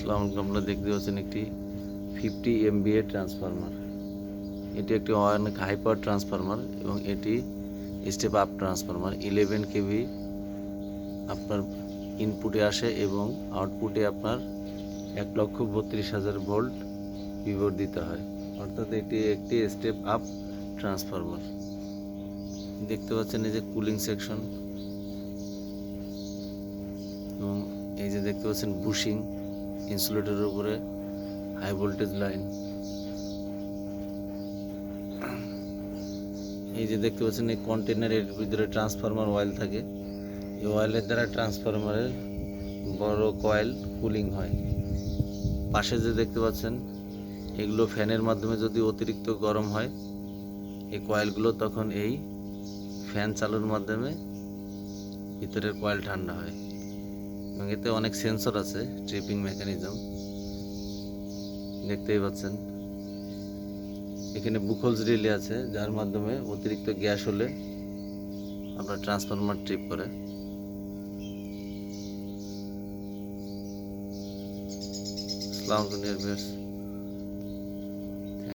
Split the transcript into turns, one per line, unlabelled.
আপনারা দেখতে পাচ্ছেন একটি 50 MVA ট্রান্সফরমার। এটি একটি অনেক হাই পাওয়ার ট্রান্সফরমার এবং এটি স্টেপ আপ ট্রান্সফরমার। 11 কেভি আপনার ইনপুটে আসে এবং আউটপুটে আপনার 1,32,000 ভোল্ট বিভোর দিতে হয়, অর্থাৎ এটি একটি স্টেপ আপ ট্রান্সফরমার। দেখতে পাচ্ছেন এই যে কুলিং সেকশন এবং এই যে দেখতে পাচ্ছেন বুশিং, ইনসুলেটরের উপরে হাই ভোল্টেজ লাইন। এই যে দেখতে পাচ্ছেন এই কন্টেনারের ভিতরে ট্রান্সফরমার অয়েল থাকে। এই অয়েলের দ্বারা ট্রান্সফরমারের বড় কয়েল কুলিং হয়। পাশে যে দেখতে পাচ্ছেন এগুলো ফ্যানের মাধ্যমে যদি অতিরিক্ত গরম হয়, এই কয়েলগুলো তখন এই ফ্যান চালুর মাধ্যমে ভিতরের কয়েল ঠান্ডা হয়। এবং এতে অনেক সেন্সর আছে, ট্রিপিং মেকানিজম দেখতেই পাচ্ছেন। এখানে বুকহোলস রিলে আছে, যার মাধ্যমে অতিরিক্ত গ্যাস হলে আপনার ট্রান্সফরমার ট্রিপ করে। আসসালামু আলাইকুম।